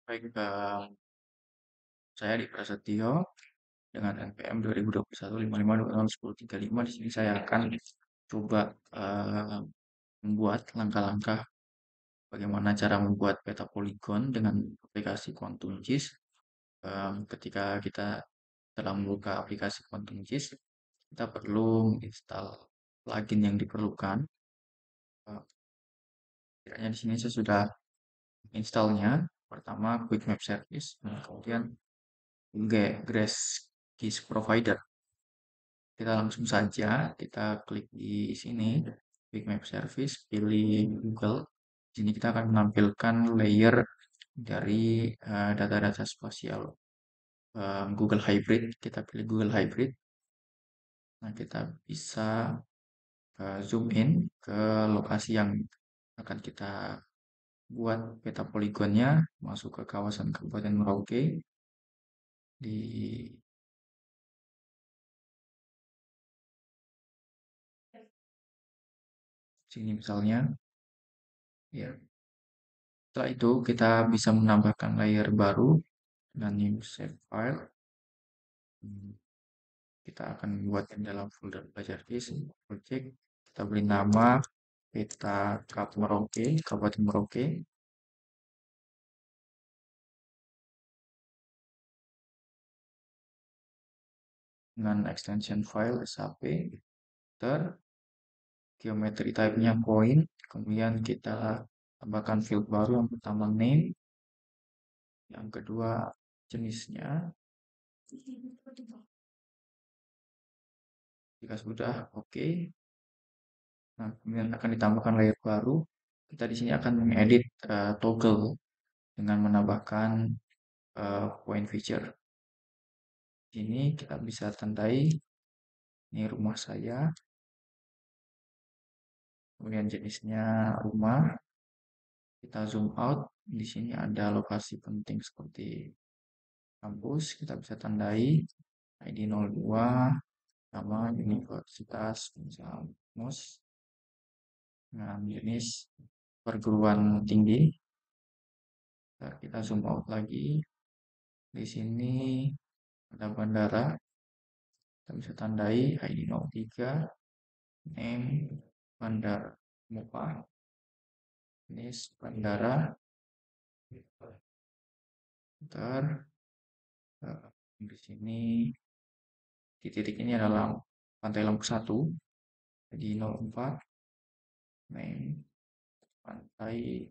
Baik, saya di Prasetyo dengan NPM 2021 55201035. Di sini saya akan coba membuat langkah-langkah bagaimana cara membuat peta poligon dengan aplikasi QuantumGIS. Ketika kita telah membuka aplikasi QuantumGIS, kita perlu menginstal plugin yang diperlukan. Eh, Kiranya di sini saya sudah installnya. Pertama, Quick Map Service, kemudian Grace GIS Provider. Kita langsung saja kita klik di sini Quick Map Service, pilih Google. Di sini kita akan menampilkan layer dari data-data spasial Google Hybrid. Kita pilih Google Hybrid. Nah, kita bisa zoom in ke lokasi yang akan kita buat peta poligonnya, masuk ke kawasan Kabupaten Merauke. Di sini misalnya, ya. Setelah itu kita bisa menambahkan layer baru dengan new save file. Kita akan buatnya dalam folder belajar GIS project. Kita beri nama peta Kap Merauke, Kabupaten Merauke. Dengan extension file SAP. Geometry type-nya point. Kemudian kita tambahkan field baru, yang pertama name, yang kedua jenisnya. Jika sudah oke, nah kemudian akan ditambahkan layer baru. Kita di sini akan mengedit toggle dengan menambahkan point feature. Di sini kita bisa tandai ini rumah saya. Kemudian jenisnya rumah. Kita zoom out. Di sini ada lokasi penting seperti kampus. Kita bisa tandai ID 02, nama universitas, misal MUS, dengan jenis perguruan tinggi. Kita zoom out lagi. Di sini ada bandara. Kita bisa tandai ID 03, name bandara MUPA, jenis bandara. Ntar di sini di titik ini adalah Pantai Lampu 1, jadi 04, name Pantai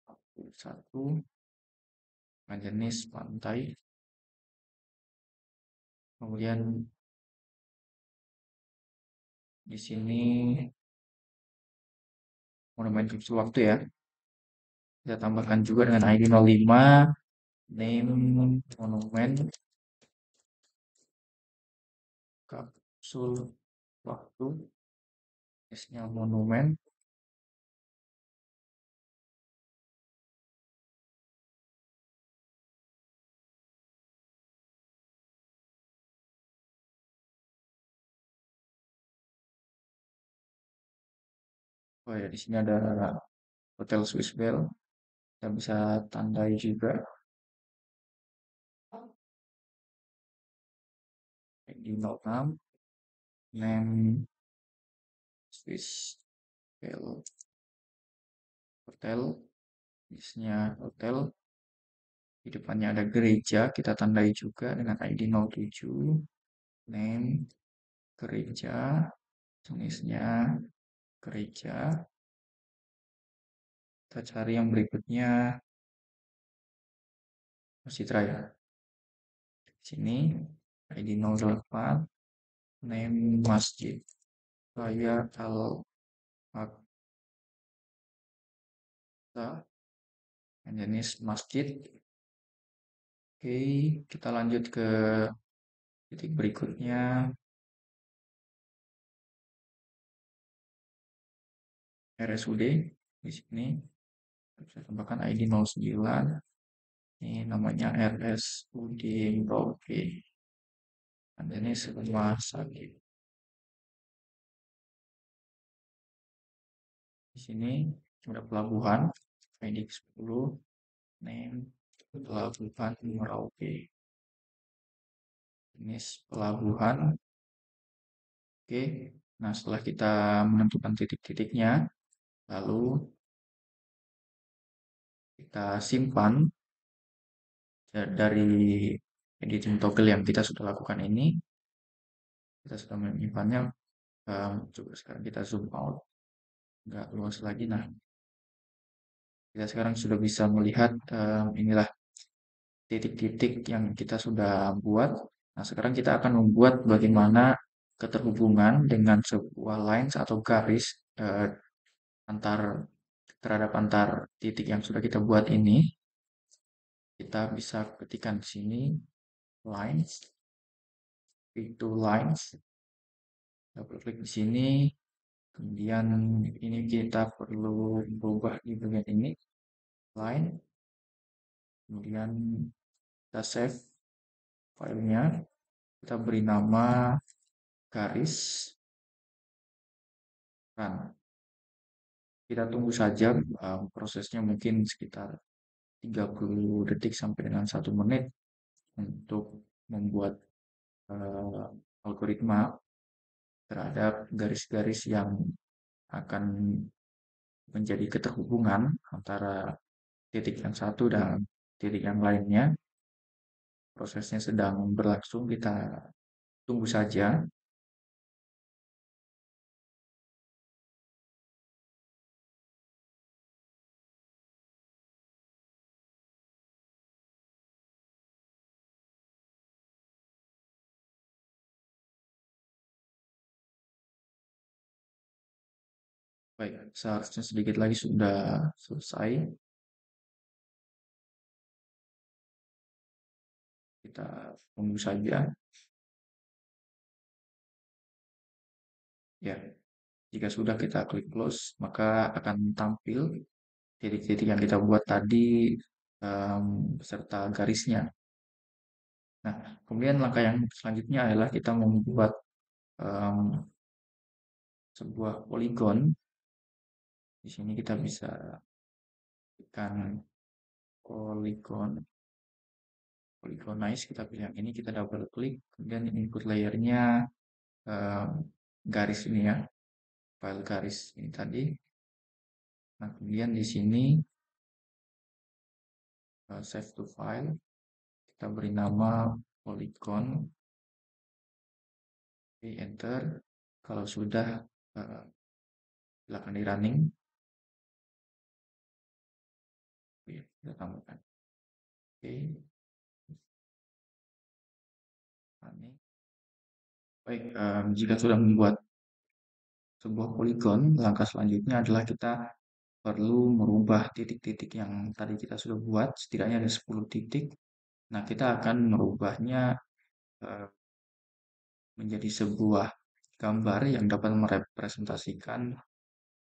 Lampu 1, jenis pantai. Kemudian di sini monumen kapsul waktu ya. Kita tambahkan juga dengan ID 05, name monumen kapsul waktu, jenisnya monumen. Oh ya, di sini ada Hotel Swiss Bell. Kita bisa tandai juga ID 06, name Swiss Bell Hotel, jenisnya hotel. Di depannya ada gereja, kita tandai juga dengan ID 07, name gereja, jenisnya gereja. Kita cari yang berikutnya Masjid Raya. Di sini ID 08, name Masjid Raya Al-Aqsa, jenis masjid. Oke, kita lanjut ke titik berikutnya. RSUD di sini bisa tambahkan ID 09. Ini namanya RSUD Merauke. Ini rumah sakit. Di sini ada pelabuhan ID 10, name Pelabuhan Merauke. Ini pelabuhan. Oke. Nah, setelah kita menentukan titik-titiknya, lalu kita simpan dari editing toggle yang kita sudah lakukan ini. Kita sudah menyimpannya. Coba sekarang kita zoom out. Nggak luas lagi. Nah, kita sekarang sudah bisa melihat inilah titik-titik yang kita sudah buat. Nah, sekarang kita akan membuat bagaimana keterhubungan dengan sebuah lines atau garis eh, antar antar titik yang sudah kita buat ini. Kita bisa ketikkan di sini lines, itu lines, double klik di sini. Kemudian ini kita perlu berubah di bagian ini line. Kemudian kita save filenya, kita beri nama garis run. Kita tunggu saja prosesnya mungkin sekitar 30 detik sampai dengan 1 menit untuk membuat algoritma terhadap garis-garis yang akan menjadi keterhubungan antara titik yang satu dan titik yang lainnya. Prosesnya sedang berlangsung, kita tunggu saja. Baik, seharusnya sedikit lagi sudah selesai. Kita tunggu saja. Ya, jika sudah kita klik close, maka akan tampil titik-titik yang kita buat tadi beserta garisnya. Nah, kemudian langkah yang selanjutnya adalah kita membuat sebuah poligon. Di sini kita bisa tekan polygonize, kita pilih yang ini, kita double klik, kemudian input layernya garis ini ya, file garis ini tadi. Nah, kemudian di sini save to file, kita beri nama polygon, oke, enter. Kalau sudah silakan di running. Oke, kita tambahkan. Oke, running. Baik, jika sudah membuat sebuah poligon, langkah selanjutnya adalah kita perlu merubah titik-titik yang tadi kita sudah buat, setidaknya ada 10 titik. Nah, kita akan merubahnya menjadi sebuah gambar yang dapat merepresentasikan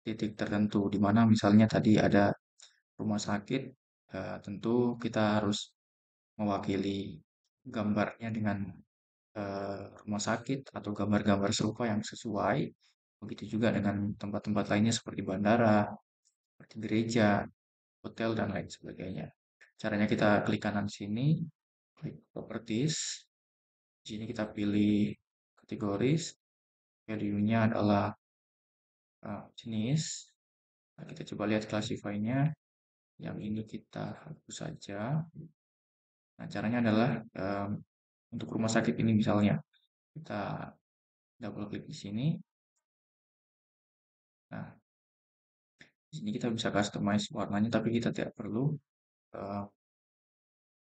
titik tertentu, di mana misalnya tadi ada rumah sakit, tentu kita harus mewakili gambarnya dengan rumah sakit atau gambar-gambar serupa yang sesuai. Begitu juga dengan tempat-tempat lainnya seperti bandara, seperti gereja, hotel, dan lain sebagainya. Caranya kita klik kanan sini, klik properties. Di sini kita pilih kategoris, value-nya adalah jenis. Nah, kita coba lihat classify-nya. Yang ini kita hapus saja. Nah, caranya adalah untuk rumah sakit ini misalnya, kita double klik di sini. Nah, di sini kita bisa customize warnanya, tapi kita tidak perlu.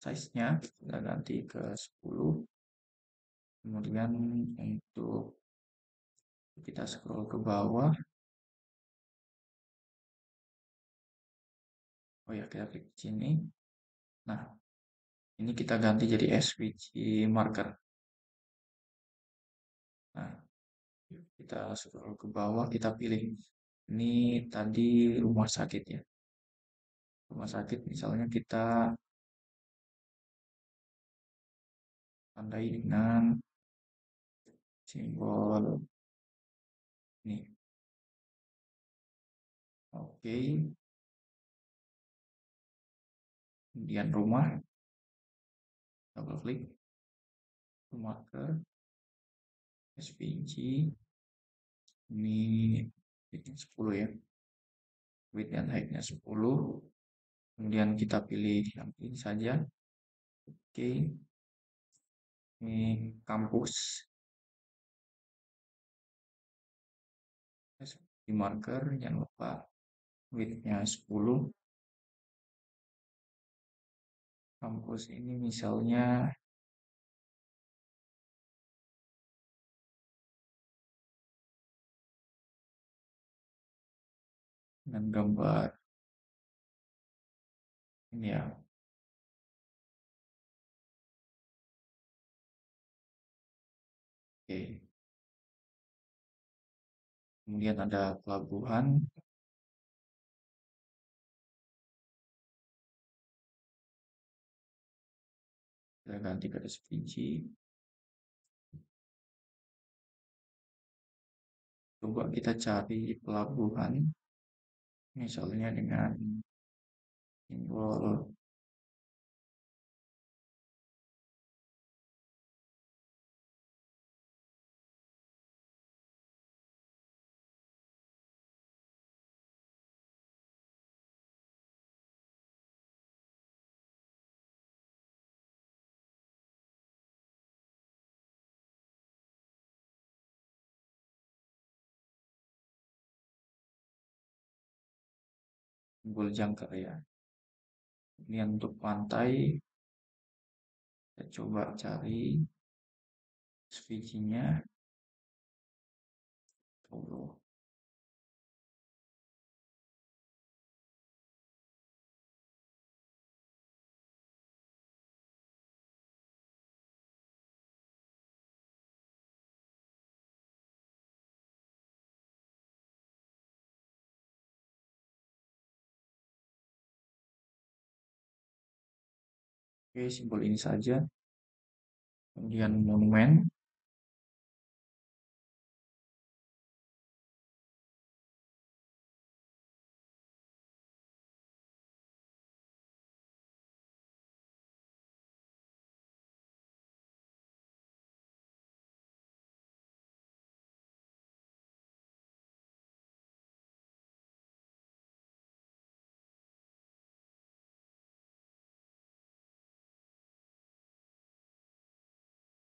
Size-nya kita ganti ke 10. Kemudian untuk kita scroll ke bawah. Oh ya, kita klik di sini. Nah, ini kita ganti jadi SVG marker. Nah, kita scroll ke bawah, kita pilih. Ini tadi rumah sakit ya. Rumah sakit misalnya kita tandai dengan simbol ini. Oke. Kemudian rumah. double klik marker SVG, ini widthnya 10 ya, width dan height-nya 10, kemudian kita pilih yang ini saja. Oke, ini kampus SVG marker, jangan lupa width-nya 10. Kampus ini misalnya dengan gambar ini ya. Oke, kemudian ada pelabuhan, kita ganti ke SVG. Coba kita cari pelabuhan, misalnya dengan simbol jangkar ya. Kemudian untuk pantai, kita coba cari SVG-nya. Oke, simbol ini saja. Kemudian monumen,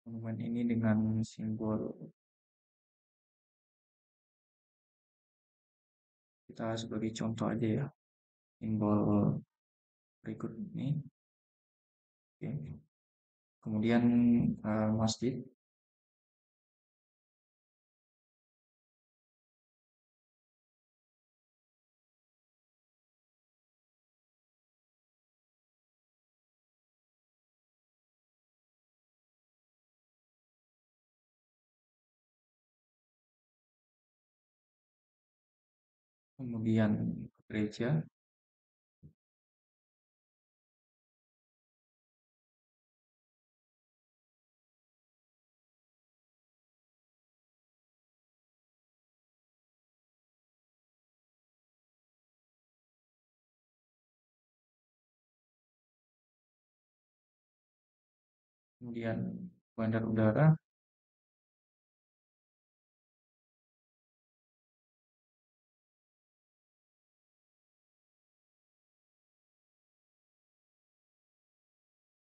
monumen ini dengan simbol, kita sebagai contoh aja ya, simbol berikut ini. Oke. Kemudian masjid, kemudian gereja, kemudian bandar udara,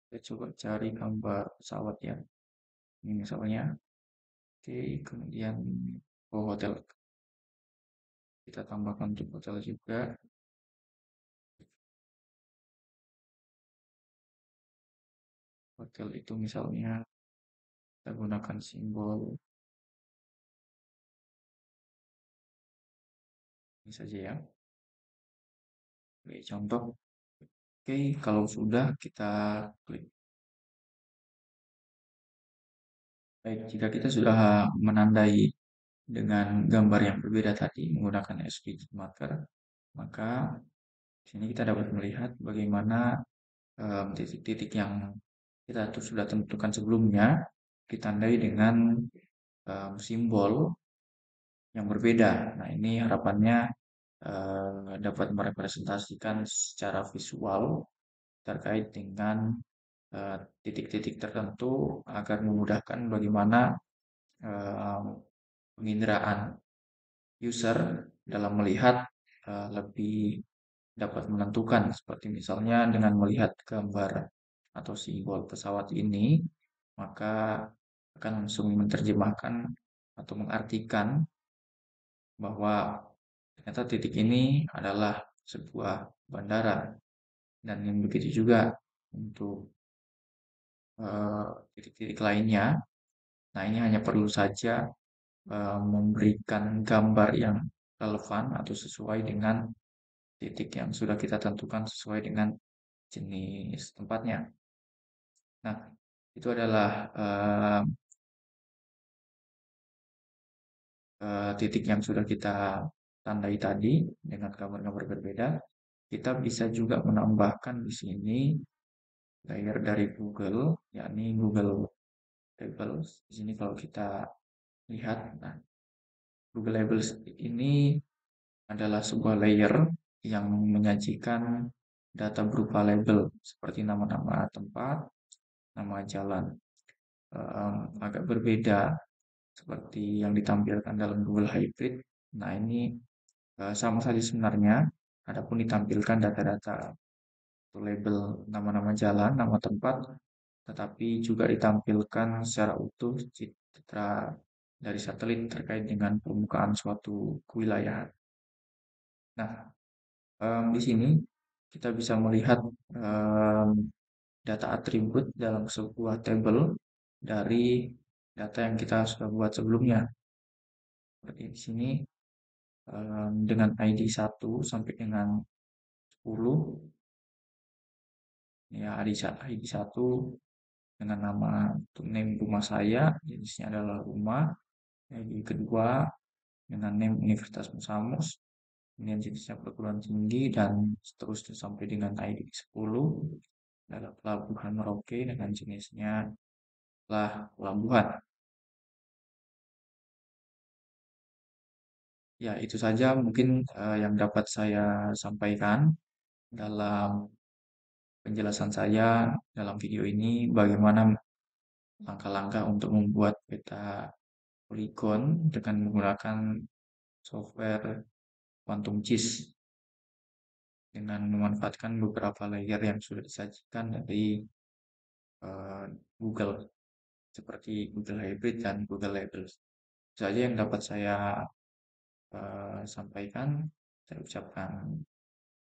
kita coba cari gambar pesawat ya. Ini misalnya, oke, kemudian hotel, kita tambahkan untuk hotel juga. Hotel itu misalnya kita gunakan simbol ini saja ya. Oke, contoh. Oke, kalau sudah kita klik. Baik, jika kita sudah menandai dengan gambar yang berbeda tadi menggunakan SVG marker, maka di sini kita dapat melihat bagaimana titik-titik yang kita sudah tentukan sebelumnya ditandai dengan simbol yang berbeda. Nah, ini harapannya dapat merepresentasikan secara visual terkait dengan titik-titik tertentu agar memudahkan bagaimana eh, penginderaan user dalam melihat lebih dapat menentukan seperti misalnya dengan melihat gambar atau simbol pesawat ini maka akan langsung menerjemahkan atau mengartikan bahwa ternyata titik ini adalah sebuah bandara dan yang begitu juga untuk titik-titik lainnya. Nah, ini hanya perlu saja memberikan gambar yang relevan atau sesuai dengan titik yang sudah kita tentukan sesuai dengan jenis tempatnya. Nah, itu adalah titik yang sudah kita tandai tadi dengan gambar-gambar berbeda. Kita bisa juga menambahkan di sini layer dari Google, yakni Google Labels. Di sini kalau kita lihat, nah, Google Labels ini adalah sebuah layer yang menyajikan data berupa label seperti nama-nama tempat, nama jalan. Agak berbeda seperti yang ditampilkan dalam Google Hybrid. Nah, ini sama saja sebenarnya, adapun ditampilkan data-data atau label nama-nama jalan, nama tempat, tetapi juga ditampilkan secara utuh citra dari satelit terkait dengan permukaan suatu wilayah. Nah, di sini kita bisa melihat em, data atribut dalam sebuah tabel dari data yang kita sudah buat sebelumnya. Seperti di sini dengan ID 1 sampai dengan 10, ya ID 1 dengan nama untuk name rumah saya, jenisnya adalah rumah. ID kedua dengan name Universitas Musamus, kemudian jenisnya perguruan tinggi, dan seterusnya sampai dengan ID 10 adalah pelabuhan Merauke dengan jenisnya pelabuhan. Ya, itu saja mungkin yang dapat saya sampaikan dalam penjelasan saya dalam video ini bagaimana langkah-langkah untuk membuat peta poligon dengan menggunakan software Quantum Gis dengan memanfaatkan beberapa layer yang sudah disajikan dari eh, Google seperti Google Hybrid dan Google Labels. Itu saja yang dapat saya sampaikan. Saya ucapkan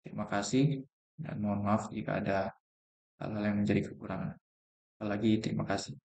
terima kasih dan mohon maaf jika ada hal-hal yang menjadi kekurangan. Sekali lagi terima kasih.